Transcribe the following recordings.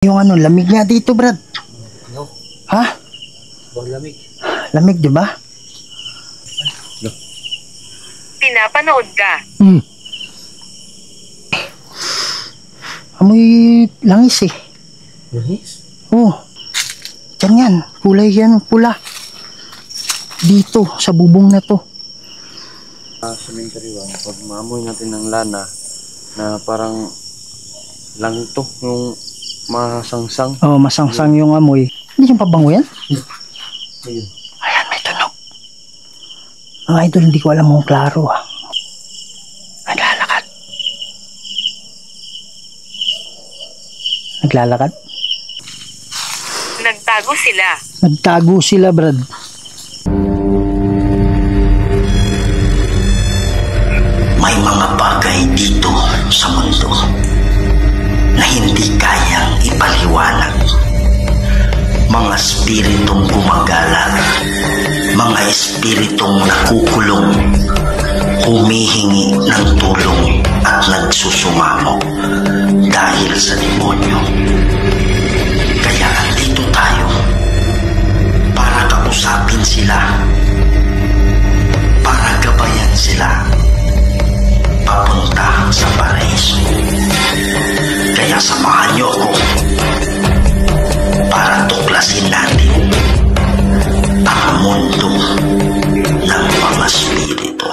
Yung ano, lamig nga dito, Brad. No. Ha? Lamig. Lamig, di ba? No. Pinapanood ka. Amoy langis eh. Langis? Oh. Diyan yan. Kulay yan, pula. Dito, sa bubong na to. Cemetery one, pag maamoy natin ng lana na parang langto, yung masangsang. Oh, masangsang yung amoy. Hindi yung pabango yan? Ayun. Ayan, may tunog. Mga idol, hindi ko alam kung klaro ah. Naglalakad. Naglalakad? Nagtago sila. Nagtago sila, Brad. May mga bagay dito sa mundo na hindi kayang ipaliwanag. Mga espiritong gumagala, mga espiritong nakukulong, humihingi ng tulong at nagsusumamo dahil sa demonyo. Kaya andito tayo para kausapin sila, para gabayan sila papunta sa paraiso. Kaya samahan niyo ako para tuklasin natin ang mundo ng mga spirito.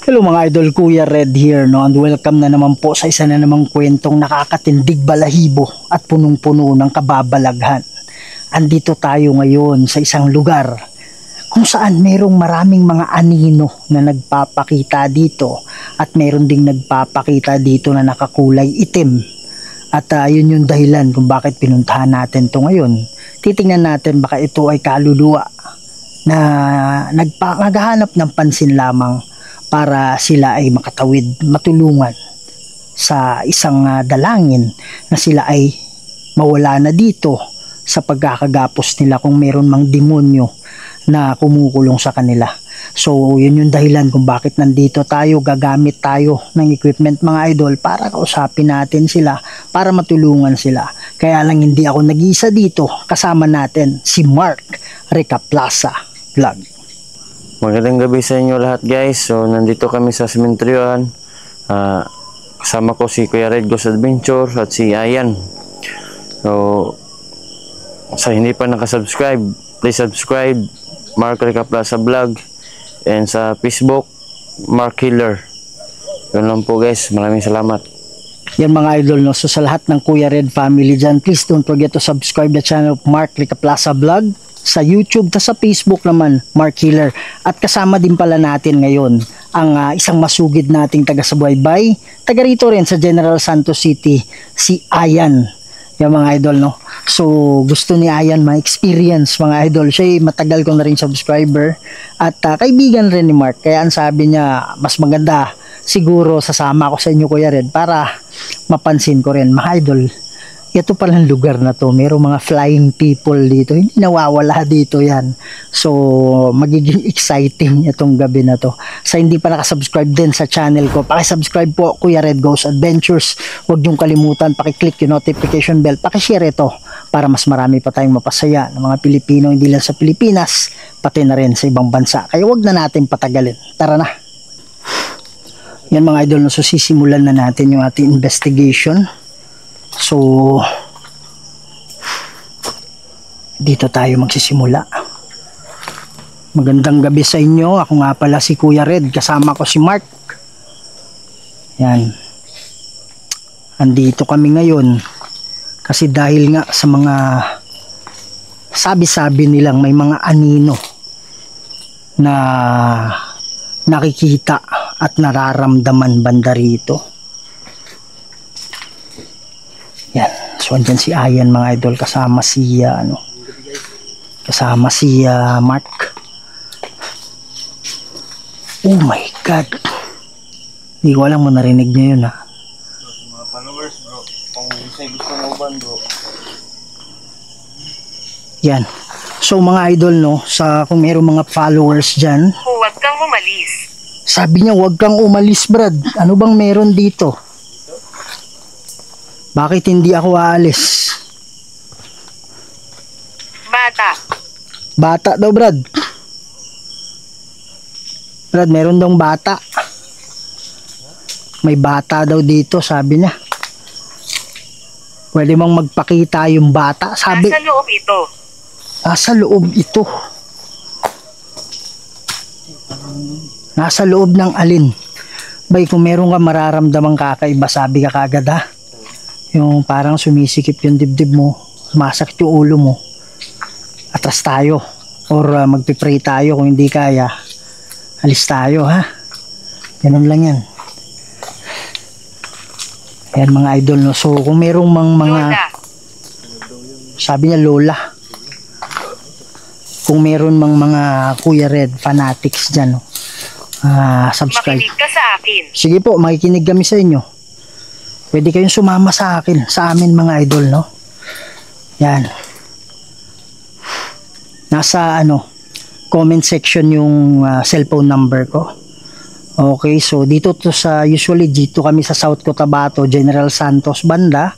Hello mga idol, Kuya Red here, no? And welcome na naman po sa isa na namang kwentong nakakatindig balahibo at punong-puno ng kababalaghan. Andito tayo ngayon sa isang lugar kung saan merong maraming mga anino na nagpapakita dito at meron ding nagpapakita dito na nakakulay itim. At yun yung dahilan kung bakit pinuntahan natin to ngayon. Titingnan natin baka ito ay kaluluwa na naghahanap ng pansin lamang para sila ay makatawid, matulungan sa isang dalangin na sila ay mawala na dito sa pagkakagapos nila kung meron mang demonyo na kumukulong sa kanila. So yun yung dahilan kung bakit nandito tayo, gagamit tayo ng equipment mga idol para kausapin natin sila, para matulungan sila. Kaya lang hindi ako nag-iisa dito, kasama natin si Mark Recaplaza Vlog. Magandang gabi sa inyo lahat guys. So nandito kami sa Cemetery One. Kasama ko si Kuya Red Ghost Adventure at si Ayan. So sa hindi pa nakasubscribe, please subscribe Mark Recaplaza Vlog, and sa Facebook Mark Killer. Yun lang po guys, maraming salamat. Yan mga idol, no? So sa lahat ng Kuya Red family dyan, please don't forget to subscribe the channel of Mark Recaplaza Vlog sa YouTube, ta sa Facebook naman Mark Killer. At kasama din pala natin ngayon ang isang masugid nating taga-subaybay, taga rito rin sa General Santos City, si Ayan. Yung mga idol, no? So gusto ni Ayan ma-experience mga idol. Siya matagal ko na rin subscriber at kaibigan rin ni Mark. Kaya ang sabi niya, mas maganda siguro sasama ako sa inyo Kuya Red para mapansin ko rin mga idol. Ito palang lugar na to, mayroong mga flying people dito, hindi nawawala dito yan. So magiging exciting itong gabi na to. Sa hindi pa nakasubscribe din sa channel ko, pakisubscribe po Kuya Red Ghost Adventures. Huwag niyong kalimutan, pakiclick yung notification bell, pakishare ito para mas marami pa tayong mapasaya ng mga Pilipino, hindi lang sa Pilipinas, pati na rin sa ibang bansa. Kaya huwag na natin patagalin, tara na. Yan mga idol, so sisimulan na natin yung ating investigation. So dito tayo magsisimula. Magandang gabi sa inyo. Ako nga pala si Kuya Red, kasama ko si Mark. Yan. Andito kami ngayon kasi dahil nga sa mga sabi-sabi nilang may mga anino na nakikita at nararamdaman banda rito. Yan. So andyan si Ayan mga idol, kasama si Mark. Oh my God. Hindi ko alam mo narinig niyo yun ha. Mga followers bro, kung gusto mo ban bro. Yan. So mga idol, no, sa kung mayroong mga followers dyan, Huwag kang umalis. umalis. Sabi niya, huwag kang umalis, Brad. Ano bang meron dito? Bakit hindi ako aalis? Bata. Bata daw, Brad. Brad, meron daw bata. May bata daw dito, sabi niya. Pwede mong magpakita yung bata, sabi. Nasa loob ito. Nasa loob ito. Nasa loob ng alin? Bay, kung meron ka mararamdamang kakaiba, sabi ka kagad ha. Yung parang sumisikip yung dibdib mo, sumasakit yung ulo mo. Atras tayo. Or magpipray tayo kung hindi kaya. Alis tayo ha. Ganun lang yan. Ayan mga idol no. So kung merong mga Lola. sabi niya lola. Kung meron mga Kuya Red fanatics dyan no. Subscribe. Makinig ka sa akin. Sige po, makikinig kami sa inyo. Pwede kayong sumama sa akin, sa amin mga idol no. Yan. Nasa comment section yung cellphone number ko. Okay, so dito to sa, usually dito kami sa South Cotabato, General Santos banda.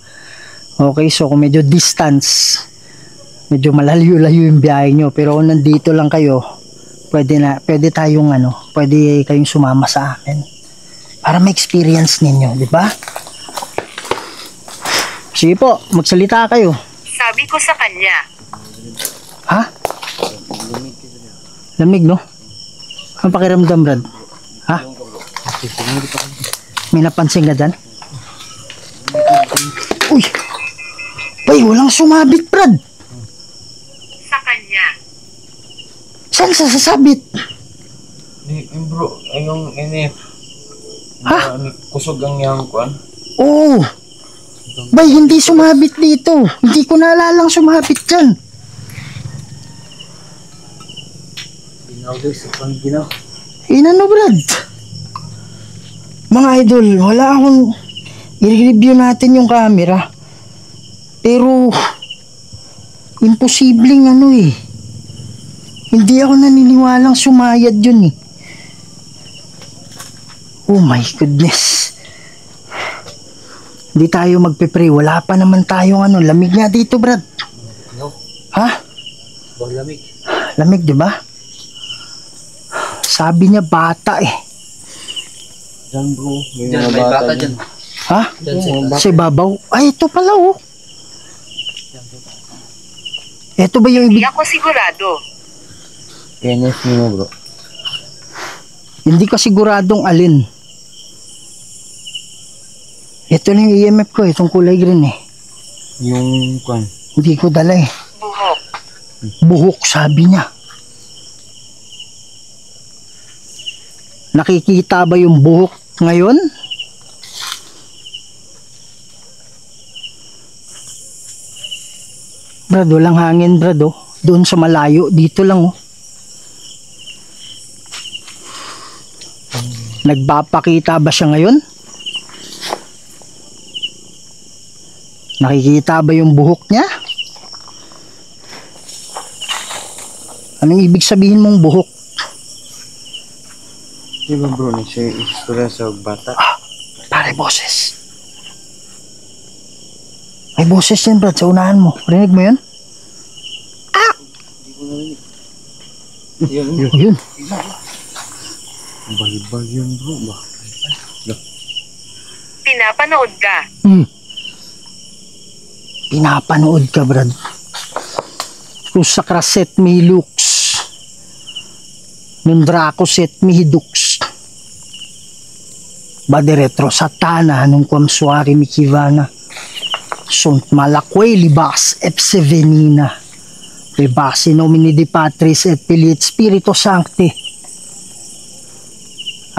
Okay, so kung medyo distance, medyo malayo-layo yung biyahe nyo, pero kung nandito lang kayo, pwede tayong pwede kayong sumama sa akin para ma-experience ninyo, di ba? Sige po, magsalita kayo. Sabi ko sa kanya. Ha? Lamig, no? Ang pakiramdam, Brad? Ha? May napansin ka dyan? Uy! Bay, walang sumabit, Brad! Sa kanya. Saan sasabit? Bro, yung NF. Ha? Kusog ang yang kuan. Oo! Bay, hindi sumabit dito. Hindi ko naalalang sumabit dyan. Inano, Brad? Mga idol, wala akong i-review natin yung camera. Pero imposibleng hindi ako naniniwalang sumayad yun eh. Oh my goodness. Hindi tayo magpe-pray. Wala pa naman tayong lamig nga dito, Brad. Ha? Lamig. Lamig, di ba? Sabi niya bata eh. Diyan bro, May bata dyan. Ha? Sa ibabaw? Ay, ito pala oh. Ito ba yung Hindi ibig? ako sigurado. NF mo bro. Hindi ko siguradong alin. Ito na yung EMF ko, itong kulay green eh. Yung kuan. Hindi ko dala eh. Buhok. Buhok, sabi niya. Nakikita ba yung buhok ngayon? Brad, walang hangin, Brad, oh. Doon sa malayo, dito lang, oh. Nagpapakita ba siya ngayon? Nakikita ba yung buhok niya? Anong ibig sabihin mong buhok? Di ba bro, istorya sa bata? Pare, boses. May boses yan, Brad, sa unahan mo. Rinig mo yun? Yun. Balbal yun bro ba? Pinapanood ka. Pinapanood ka, Brad. Kung sa kraset mi lux. Nung drako set mi hidux. Bade retro satana nung kwamsuari mi kivana. Sunt malakway libas epse venina. Libasi nomini di Patris et Filii et Spiritus Sancti.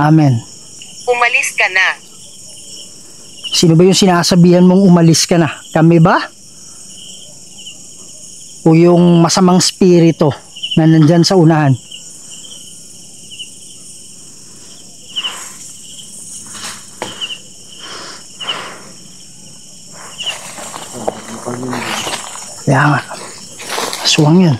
Amen. Umalis ka na. Sino ba yung sinasabihan mong umalis ka na? Kami ba? O yung masamang spirito na nandyan sa unahan? Kaya nga. Aswang yun.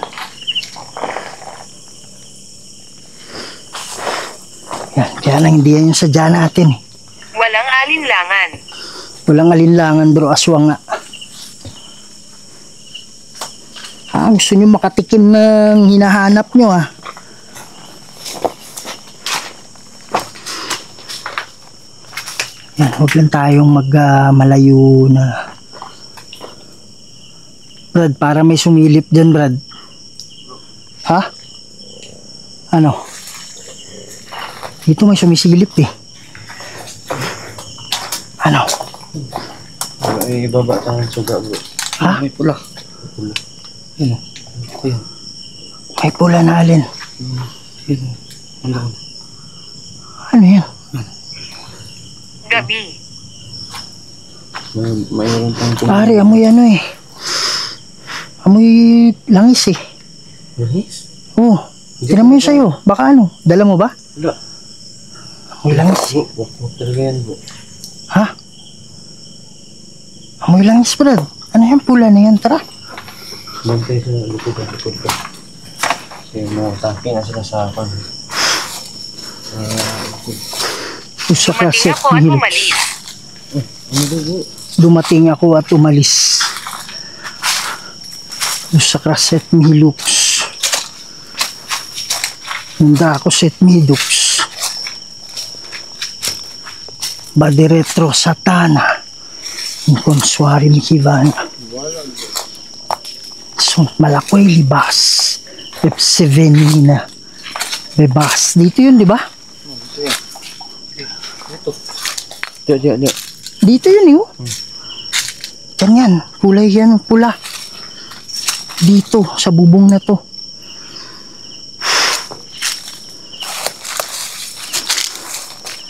Yan, kaya lang hindi yan yung sadya natin eh. Walang alinlangan. Walang alinlangan bro, aswang nga. Gusto nyo makatikim ng hinahanap nyo Yan, huwag lang tayong malayo na. Brad, para may sumilip dyan, Brad. Ha? Ano? Dito may sumisilip eh. Ano? Ay, ibaba tayo suga bro. Ha? May pula. Ano? May pula na alin. Ano yan? Gabi. Mayroon tayong pula. Pare, amoy ano eh. Amoy langis eh. Langis? Oo. Tinan mo yun sa'yo. Baka ano? Dala mo ba? Wala. Amoy langis. Bro, wag talaga yan bro. Ha? Amoy langis, Brad. Ano yan? Pula na yan. Tara. Bantay sa likod ka. Kasi mga taki na sila sa akin. Usa ka Dumating set ako at meal. umalis. Dumating ako at umalis. Usa ka set milux. Hunda ako set milux. Badi retro satana. Inconsuari mi kivana. Sunt malakoy libas. Pepsevenina. Bebas. Dito yun, di ba? Diyan. Dito yun, yun. Ganyan. Kulay yan. Pula. Dito. Sa bubong na to.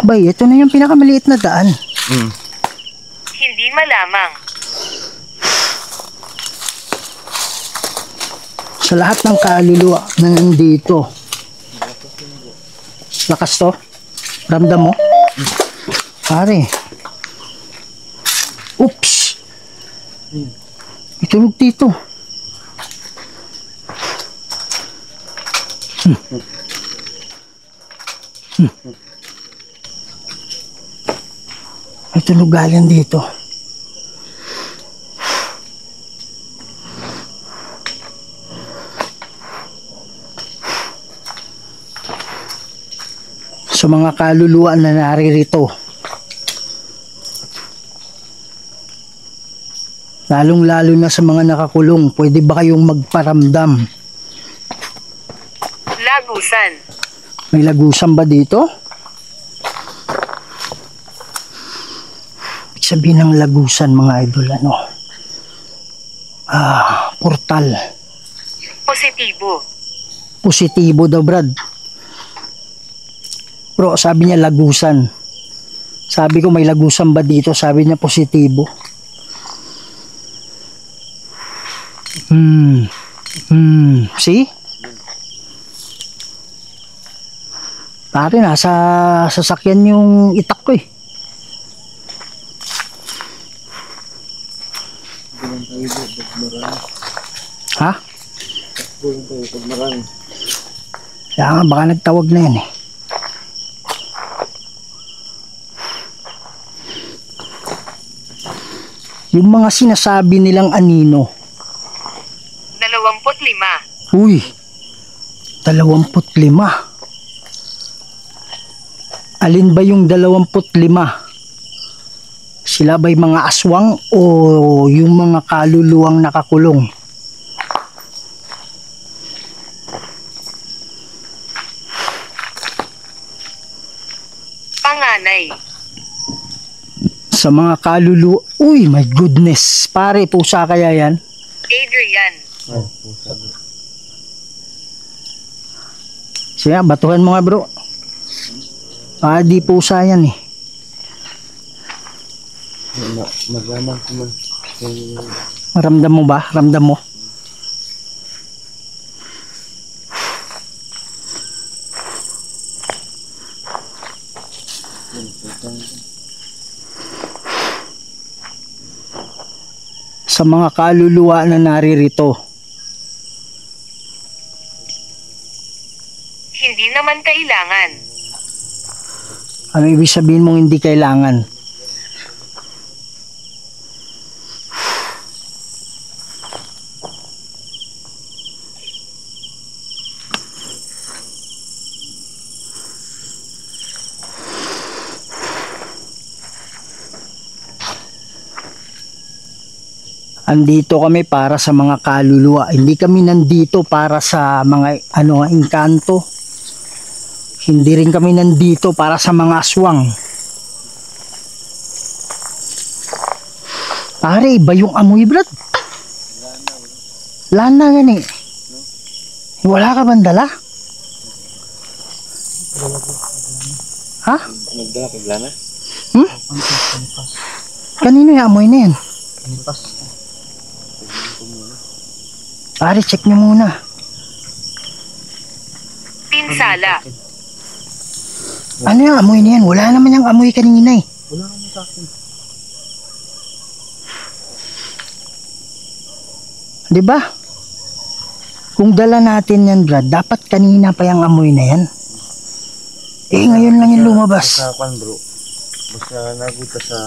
Bay, ito na yung pinakamaliit na daan. Hindi malamang. Sa lahat ng kaluluwa na nandito. Lakas to? Ramdam mo? Pare. Oops. Itunog dito. May tunog galing dito. Sa mga kaluluwa na naririto, lalong-lalo na sa mga nakakulong, pwede ba kayong magparamdam? Lagusan. May lagusan ba dito? Ibig sabihin ng lagusan, mga idol, ano? Portal. Positibo. Positibo daw, Brad. Bro, sabi niya lagusan. Sabi ko may lagusan ba dito? Sabi niya positibo. See? Pare, nasa sasakyan yung itak ko eh. Ha? Kaya nga, baka nagtawag na yan eh. Yung mga sinasabi nilang anino. 25. Uy, 25. Alin ba yung 25? Sila ba'y mga aswang o yung mga kaluluwang nakakulong? Panganay. Sa mga kaluluwa, uy, my goodness. Pare, pusa kaya yan? Adrian. Siya, batuhan mo nga bro. Di pusa yan eh. Maglamang ko man. Ramdam mo ba? Ramdam mo? Sa mga kaluluwa na naririto, Hindi naman kailangan. Ano ibig sabihin mong hindi kailangan? Andito kami para sa mga kaluluwa. Hindi kami nandito para sa mga engkanto. Hindi rin kami nandito para sa mga aswang. Pare, iba yung amoy, brad. Lana gani. Wala ka bang dala? Ha? Nagdala kay Lana? Kanino yung amoy na yan? Pare, check nyo muna. Pinsala. Ano yung amoy na yan? Wala naman yung amoy kanina eh. Wala naman sa akin. Diba? Kung dala natin yan, Brad, dapat kanina pa yung amoy na yan. Eh, ngayon lang yung lumabas. Basta bro. Basta naguta sa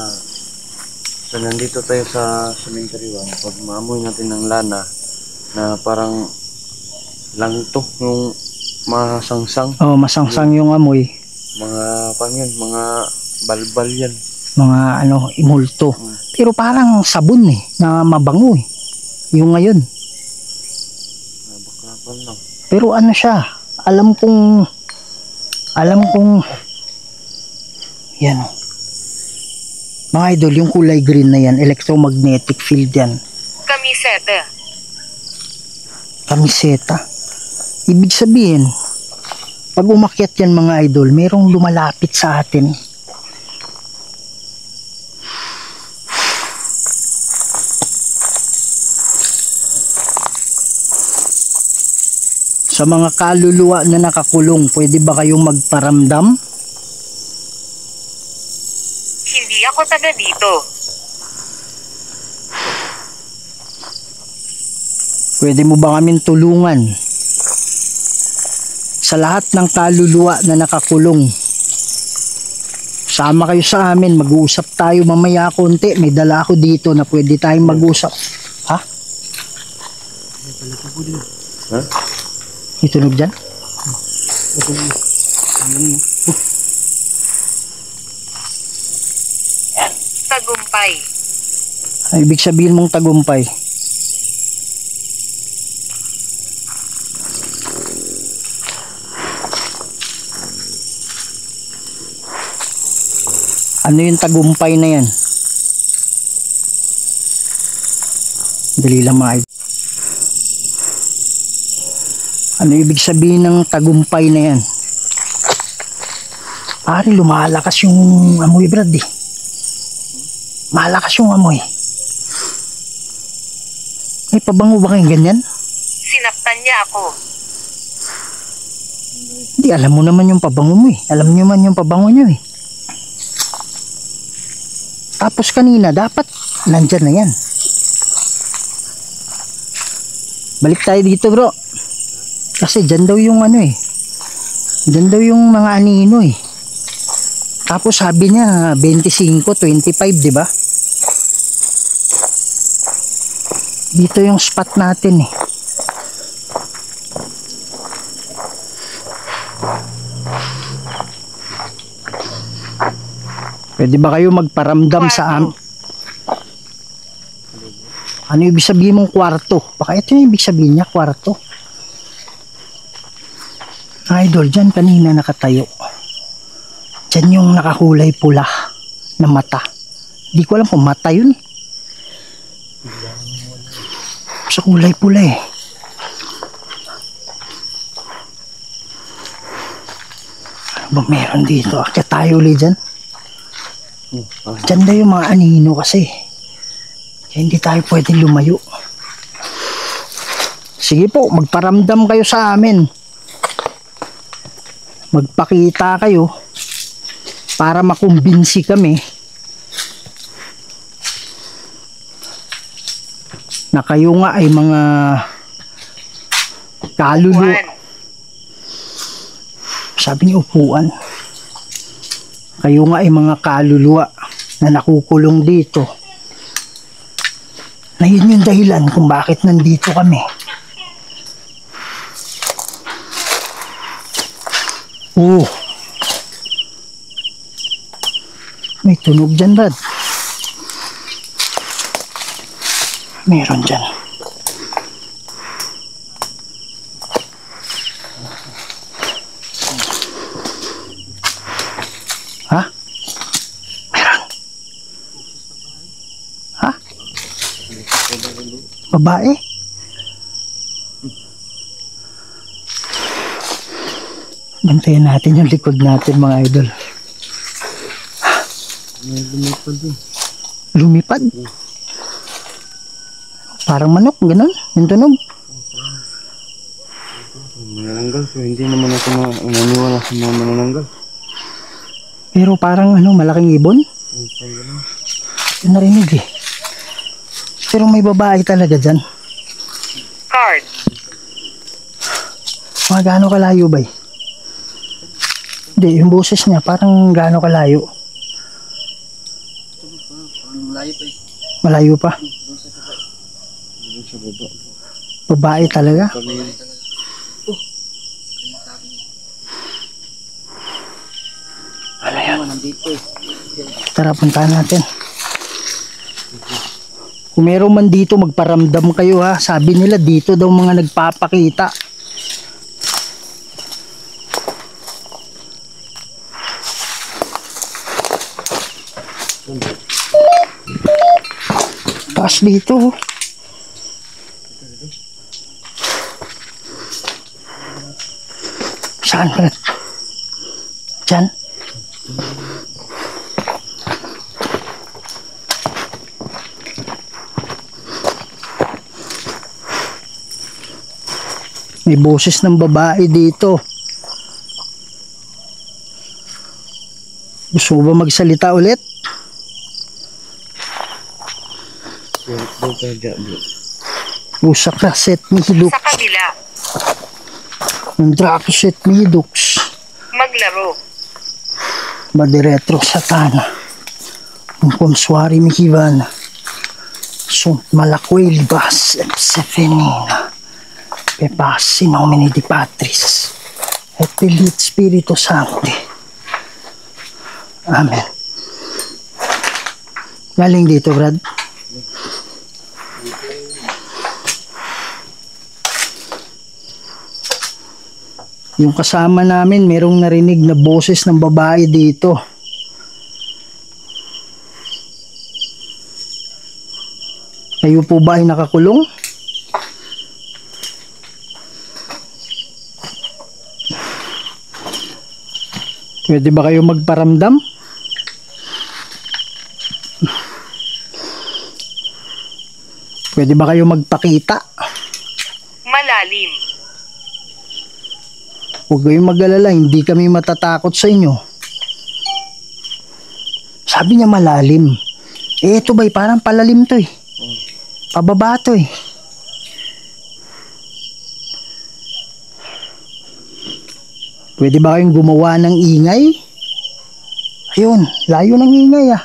nandito tayo sa cemetery 1. Pag maamoy natin ng lana na parang langto yung masangsang. Oh, masangsang yung amoy. Mga pangyan, mga balbal yan. Mga imulto. Pero parang sabon eh, na mabango eh. Yung ngayon. Nabaklapan lang. Pero ano siya, alam kong yan. Mga idol, yung kulay green na yan, electromagnetic field yan. Kamisete. Kamiseta. Ibig sabihin, pag umakyat yan mga idol, merong lumalapit sa atin. Sa mga kaluluwa na nakakulong, pwede ba kayong magparamdam? Hindi ako taga dito. Pwede mo ba kaming tulungan? Sa lahat ng kaluluwa na nakakulong, sama kayo sa amin, mag-uusap tayo mamaya konti. May dala ako dito na pwede tayong mag-usap. Ha? Ha? May tunog dyan? Tagumpay. Ay, ibig sabihin mong tagumpay. Ano yung tagumpay na yan? Dali lang mga idol. Ano ibig sabihin ng tagumpay na yan? Pare, lumalakas yung amoy, Brad eh. Malakas yung amoy. May pabango ba kayong ganyan? Sinaktan niya ako. Hindi, alam mo naman yung pabango mo eh. Alam nyo man yung pabango nyo eh. Tapos kanina, dapat nandyan na yan. Balik tayo dito, bro. Kasi dyan daw yung dyan daw yung mga anino eh. Tapos sabi niya 25, 25, di ba? Dito yung spot natin eh. Pwede ba kayo magparamdam sa amin? Ano ibig sabihin mong kwarto? Baka ito yung ibig sabihin niya, kwarto. Idol, dyan kanina nakatayo. Dyan yung nakakulay pula na mata. Di ko alam kung mata yun. Sa kulay pula eh. Ano ba meron dito? Kaya tayo ulit dyan. Dyan daw yung mga anino kasi. Kaya hindi tayo pwedeng lumayo. Sige po, magparamdam kayo sa amin. Magpakita kayo para makumbinsi kami na kayo nga ay mga kaluluwa. Upuan. Sabi niyo upuan. Kayo nga ay mga kaluluwa na nakukulong dito. Na yun yung dahilan kung bakit nandito kami. Oh. May tunog dyan, Brad. Meron dyan. Ha? Meron. Ha? Babae? Bantayan natin yung likod natin, mga idol. Lumipad? Parang manok, ganun? Yung tunog? Manananggal, so hindi naman ako naniwala sa mga manananggal. Pero parang malaking ibon? Yung narinig eh. Pero may babae talaga dyan. Card. Mga gaano kalayo ba eh? Hindi, yung boses niya parang gaano kalayo. Malayo pa. Babae talaga. Ano yan? Tara, puntahan natin. Kung meron man dito, magparamdam kayo ha. Sabi nila dito daw mga nagpapakita. Taas dito. Saan, Brad? Diyan? May boses ng babae dito. Gusto mo ba magsalita ulit? Usak na set mi hidux. Sa kabila. Nandra ako set mi hidux. Maglaro. Madiretro satana. Ang konswari mi hivana. Sunt malakway libas epsefenina. Pepasi nomini di Patris. Et pelit Spiritu Sancti. Amen. Galing dito, Brad. Yung kasama namin, merong narinig na boses ng babae dito. Kayo po ba ay nakakulong? Pwede ba kayo magparamdam? Pwede ba kayo magpakita? Malalim. Huwag kayong mag-alala, hindi kami matatakot sa inyo. Sabi niya malalim. Eh, ito ba'y parang palalim to eh. Pababa to eh. Pwede ba kayong gumawa ng ingay? Ayun, layo ng ingay ah.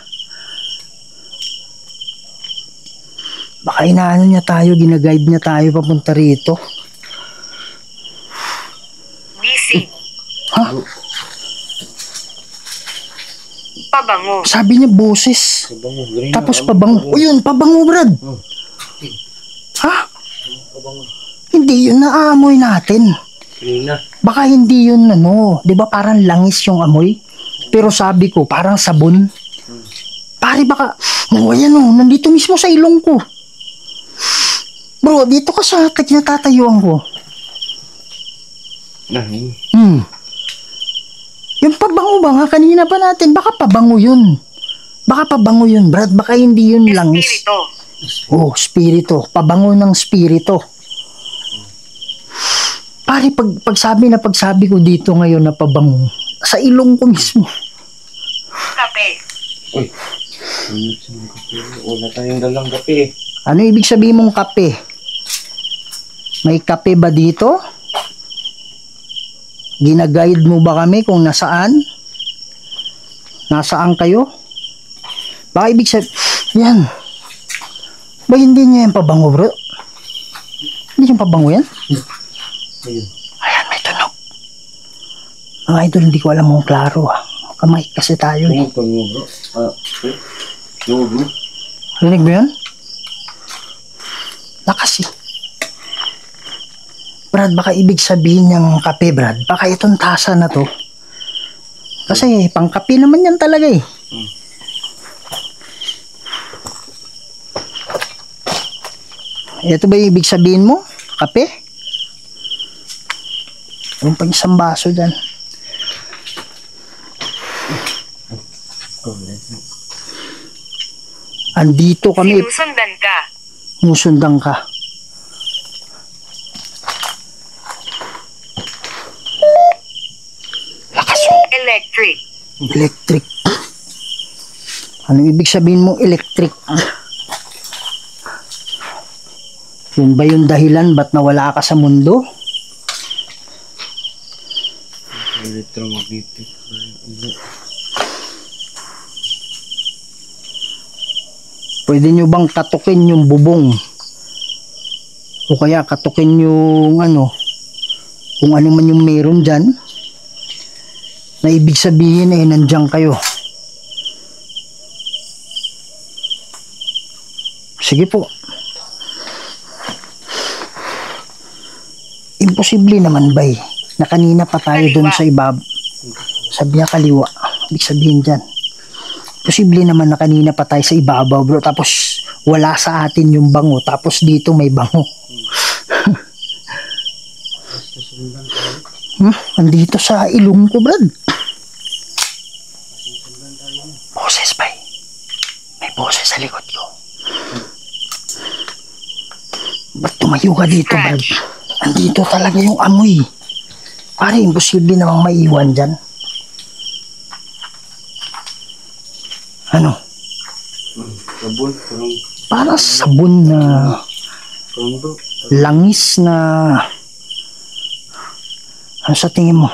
Baka inaano niya tayo, ginaguide niya tayo papunta rito. Gising. Ha? Pabango. Sabi niya boses. Tapos pabango. O yun, pabango, Brad. Ha? Hindi yun, naamoy natin. Baka hindi yun di ba parang langis yung amoy? Pero sabi ko, parang sabon. Pare baka, ayan nandito mismo sa ilong ko. Bro, dito ka sa natatayuan ko. Yung pabango ba nga, kanina pa natin, baka pabango yun. Baka pabango yun, Brad, baka hindi yun langis. Espiritu. Oh, spirito. Pabango ng spirito. Pare, pagsabi ko dito ngayon na pabango, sa ilong ko mismo. Kape. Uy, wala tayong dalang kape. Ano ibig sabihin mong kape? May kape ba dito? Ginaguide mo ba kami kung nasaan? Nasaan kayo? Baka ibig sabihin, yan. Ba hindi niya yung pabango, bro? Hindi yung pabango yan? Ayan, may tunog. Mga idol, hindi ko alam kung klaro ah. Kamay kasi tayo eh. Rinig mo yun? Lakas eh. Brad, baka ibig sabihin niyang kape, Brad. Baka itong tasa na to. Kasi pang kape naman yan talaga eh. Ito ba yung ibig sabihin mo? Kape? Yung pang isang baso dyan. Andito kami. Sinusundan ka. Musundan ka. Lakas yun. Electric. Electric. Ano ibig sabihin mong electric? Yun ba yung dahilan ba't nawala ka sa mundo? Electromagnetic. Pwede nyo bang katukin yung bubong? O kaya katukin yung ano, kung ano man yung meron dyan, na ibig sabihin eh nandiyan kayo. Sige po. Imposible naman ba na kanina pa tayo doon sa ibab. Sabi niya kaliwa. Ibig sabihin dyan. Posible naman na kanina pa tayo sa ibabaw, bro. Tapos wala sa atin yung bango. Tapos dito may bango. Andito sa ilong ko, Brad. Boses ba? May boses sa likod ko. Ba't tumayo ka dito, Brad? Andito talaga yung amoy. Pare, imposible namang maiwan dyan. Ano? Sabon. Para sabon na langis na ano sa tingin mo?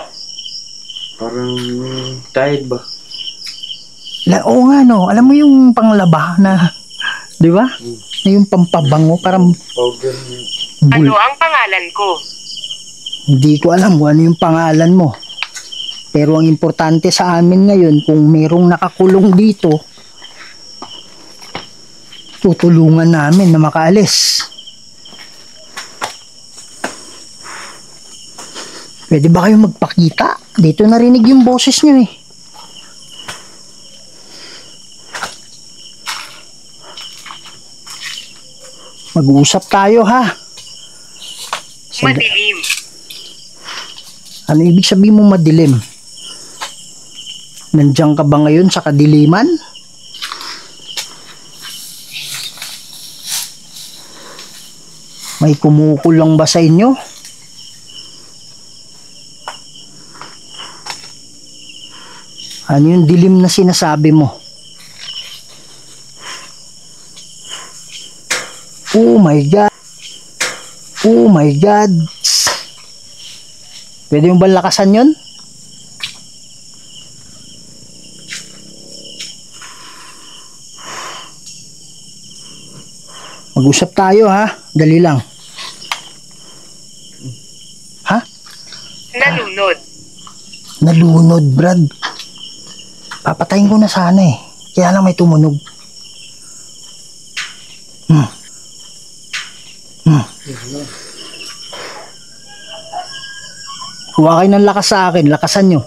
Parang Tide ba? Oo nga no, alam mo yung panglaba na, di ba? Na yung pampabango, parang Powder. Ano ang pangalan ko? hindi ko alam kung ano yung pangalan mo. Pero ang importante sa amin ngayon, kung merong nakakulong dito, tutulungan namin na makaalis. Pwede ba kayo magpakita? Dito narinig yung boses nyo eh. Mag-uusap tayo ha. Madilim. Ano ibig sabihin mo madilim? Nandiyan ka ba ngayon sa kadiliman? May kumukulang ba sa inyo? Ano yung dilim na sinasabi mo? Oh my God! Oh my God! Pwede mo ba lakasan yun? Mag-usap tayo ha. Dali lang. Ha? Nalunod. Nalunod, Brad. Papatayin ko na sana eh. Kaya lang may tumunog. Huwag kayo ng lakas sa akin. Lakasan nyo.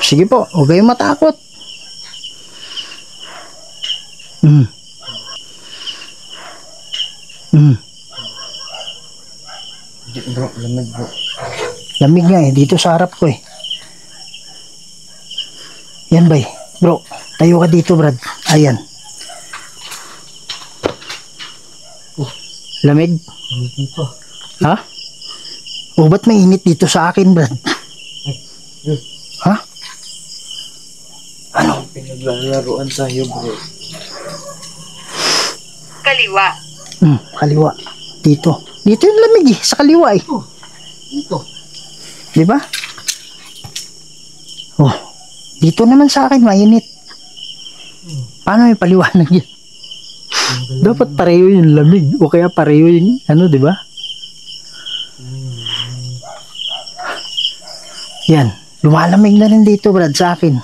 Sige po. Huwag kayong matakot. Bro, lamig bro. Lamig nga eh. Dito sa harap ko eh. Yan ba eh. Bro, tayo ka dito, Brad. Ayan. Lamig? Dito. Ha? O ba't may init dito sa akin, Brad? Ha? Ano? Pinaglalaroan tayo bro. Kaliwa. Kaliwa. Dito. Dito yung lamig eh. Sa kaliwa eh. Di ba? Oh, dito naman sa akin mainit. Paano may paliwanag yan? Dapat pareho yung lamig o kaya pareho yung ano, di ba? Yan, lumalamig na rin dito, Brad, sa akin.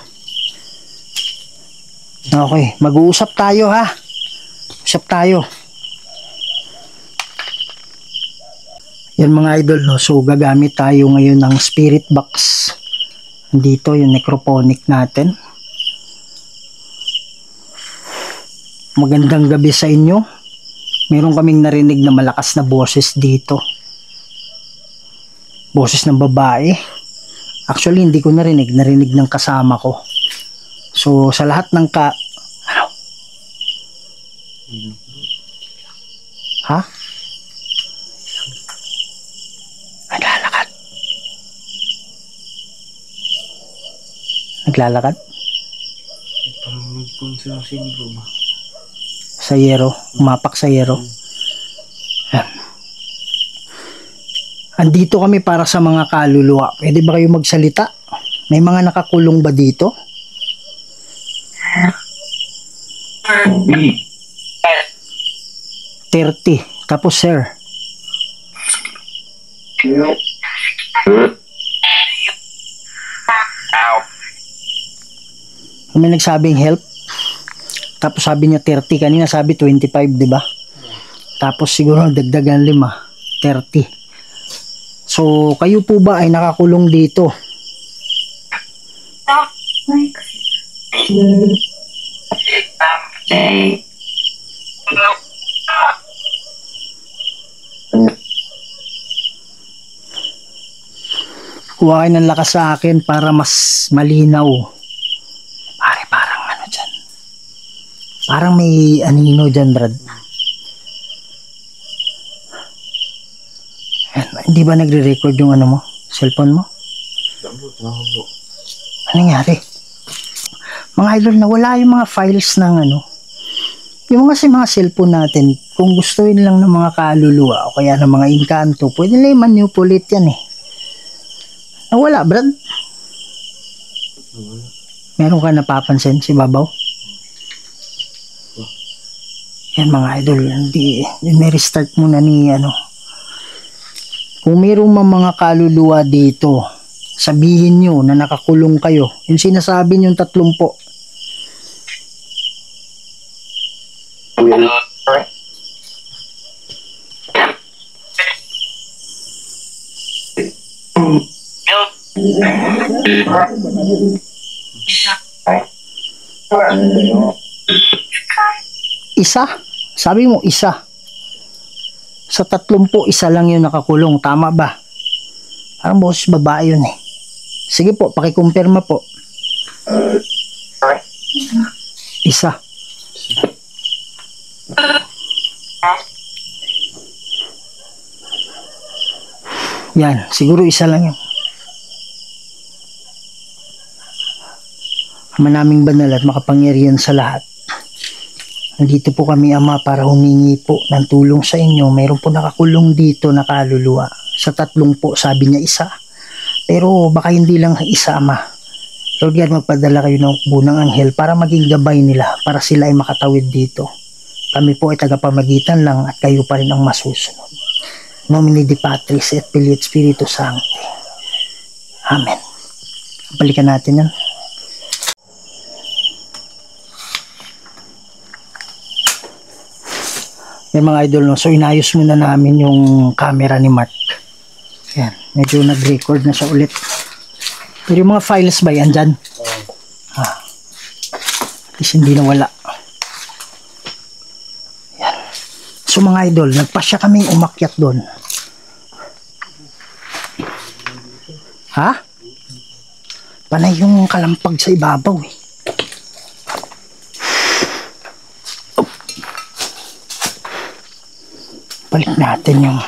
Okay, mag-uusap tayo ha. Usap tayo. Yan mga idol, no? So gagamit tayo ngayon ng spirit box. Dito yung necrophonic natin. Magandang gabi sa inyo. Meron kaming narinig na malakas na boses dito. Boses ng babae. Actually hindi ko narinig ng kasama ko. So sa lahat ng ano? Ha? Naglalakad. Naglalakad? Parang nagpunsa sa sindro ba? Sa yero, umapak sa yero. Yan. Andito kami para sa mga kaluluwa. Pwede ba kayo magsalita? May mga nakakulong ba dito? 30. Tapos sir. May nagsabing help. Tapos sabi niya 30. Kanina sabi 25, di ba? Tapos siguro dagdagan 5. 30. So, kayo po ba ay nakakulong dito? Kuha kayo ng lakas sa akin para mas malinaw. Parang ano dyan. Parang may anino dyan, Brad. Hindi ba nagre-record yung ano mo? Cellphone mo? Ano nangyari? Mga idol, nawala yung mga files ng ano. Yung mga cellphone natin, kung gustuin lang ng mga kaluluwa o kaya ng mga inkanto, pwede nila i-manipulate yan eh. Nawala, Brad. Meron ka napapansin si Babaw? Yan mga idol, hindi restart muna ni ano. Kung mayroong mga kaluluwa dito, sabihin nyo na nakakulong kayo. Yung sinasabi nyo 30. Isa? Sabi mo isa. Sa 30, isa lang yung nakakulong. Tama ba? Parang boses babae yun eh. Sige po, pakikumpirma po. Isa. Yan, siguro isa lang yun. Ama naming banal at makapangyarihan sa lahat. Nandito po kami, Ama, para humingi po ng tulong sa inyo. Mayroon po nakakulong dito na kaluluwa. Sa 30 po, sabi niya isa. Pero baka hindi lang isa, Ama. Lord God, magpadala kayo ng bunang anghel para maging gabay nila, para sila ay makatawid dito. Kami po ay tagapamagitan lang at kayo pa rin ang masusunod. Nomine Di Patris et Filii et Spiritus Sancti. Amen. Balikan natin yan. Yan mga idol, no? So inayos muna namin yung camera ni Mark. Yan, medyo nag-record na siya ulit. Pero yung mga files ba yan dyan? At least hindi nawala. Yan. So mga idol, nagpasya kaming umakyat doon. Ha? Panay yung kalampag sa ibabaw eh. Balik natin yung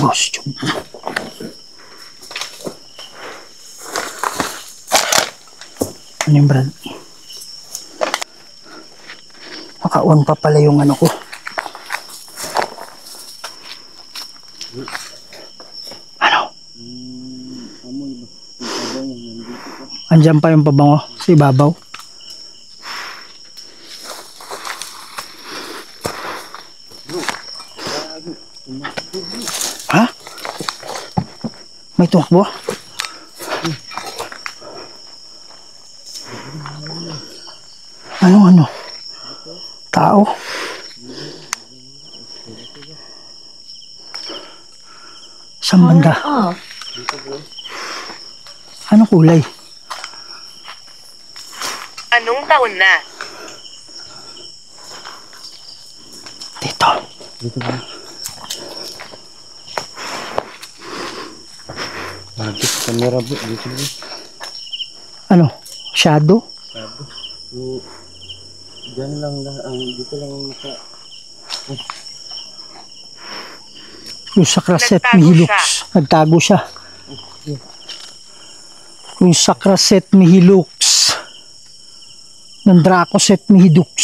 ghost tube. Ano yung Brad? Naka-on pa pala yung ano ko. Ano? Andyan pa yung pabango sa ibabaw. Ha? May tumakbo? Ano? Tao? Saan banda? Ano kulay? Anong taon na? Dito. Bakit camera bro? Dito bro. Ano? Shadow? So, dyan lang dito lang naka... Yung sa Craset Nagtago Mihilux. Nagtago siya. Yung sa Craset Mihilux. Ng Dracoset Mihidux.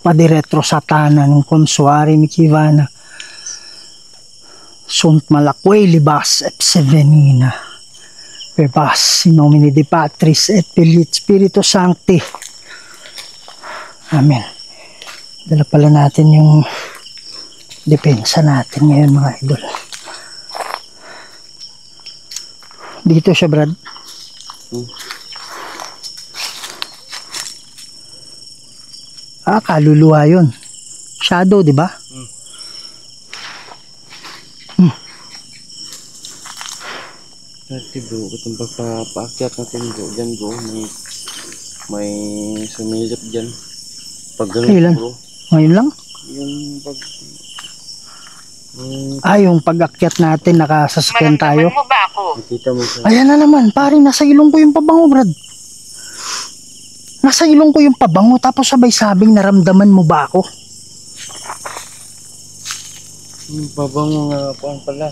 Padiretro Satana ng Consuari Mikivana. Sunt Malakway Libas et Sevenina. Pebas in nomine de Patris et Filii Spiritus Sancti. Amen. Dala pala natin yung depensa natin ngayon mga idol. Dito siya Brad. Kaluluwa yun. Shadow, di ba? Dati bro, itong pagpapaakyat natin bro, dyan bro, may sumilip dyan. Pag Kailan? ganun bro, Ngayon lang? yung pag... Yung pag-akyat natin, nakasasakyan tayo. Maramdaman mo ba ako? nakita mo sa... Ayan na naman, pare, nasa ilong ko yung pabango, Brad. Nasa ilong ko yung pabango, tapos sabay sabing naramdaman mo ba ako? Yung pabango nga pang pala.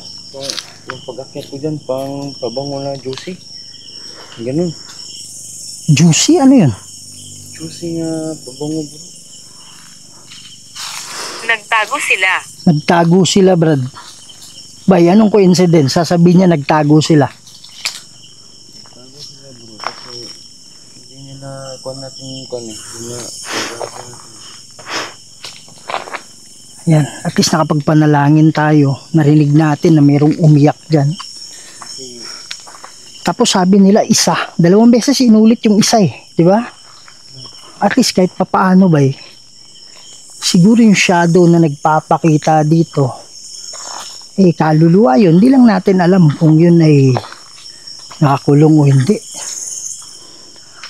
Yung pag-akyat ko dyan, pang pabango na juicy. Ganun. Juicy? Ano yun? Juicy nga pabango bro. Nagtago sila. Nagtago sila, Brad. Bay, anong coincidence? Sasabihin niya nagtago sila. Tago sila bro. Kasi hindi nila kuha natin yung kuha eh. Hindi na Ayan, at least nakapagpanalangin tayo. Narinig natin na mayroong umiyak dyan. Tapos sabi nila isa. 2 beses inulit yung isa eh. Di ba? At least kahit papaano ba eh. Siguro yung shadow na nagpapakita dito. Kaluluwa yun. Hindi lang natin alam kung yun ay nakakulong o hindi.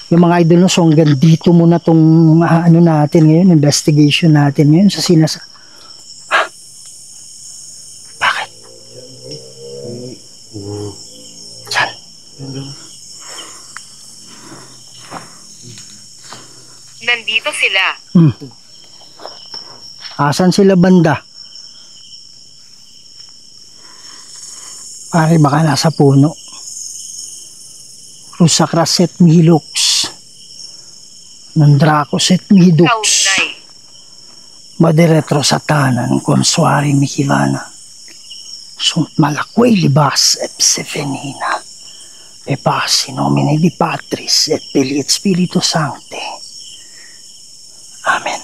Yung mga idol no, so hanggang dito muna tong ano natin ngayon, investigation natin ngayon sa Bakit? Saan? Nandito sila. Asan sila banda? Pare baka nasa puno. Rusa Craset Mihilux. Ng Dracoset Mihidux. Kaunay. Madiretro Satana ng Consuari Mikivana. Sunt Malakway Libas et Sevenina. Pebas in nomine di Patris et Filii et Spiritus Sancti. Amen.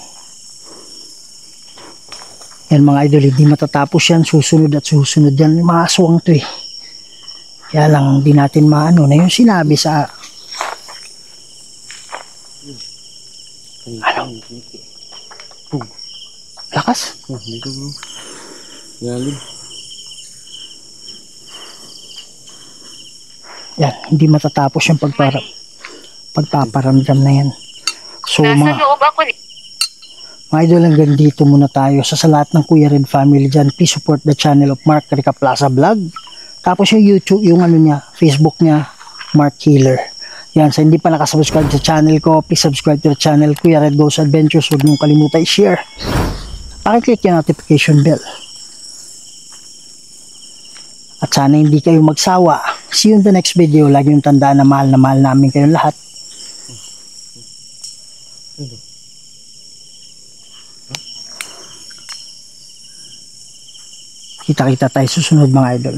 Yan mga idol, hindi matatapos yan. Susunod at susunod yan. Yung mga aswang to eh. Kaya lang hindi natin maano na yung sinabi sa... Ano? Lakas? dito bro. Galing. Yan, hindi matatapos yung pagpaparamdam na yan. So Nasa loob ako ni... mga idol, hanggang dito muna tayo. Sa lahat ng Kuya Red family dyan, please support the channel of Mark Rica Plaza Vlog. Tapos yung YouTube, yung ano niya, Facebook niya, Mark Healer. Yan, sa hindi pa nakasubscribe sa channel ko, please subscribe to the channel Kuya Red Goes Adventures. Huwag niyong kalimutan i-share. Pakiclick yung notification bell. At sana hindi kayo magsawa. See you in the next video. Lagi yung tandaan na mahal namin kayong lahat. Kita-kita tayo susunod mga idol.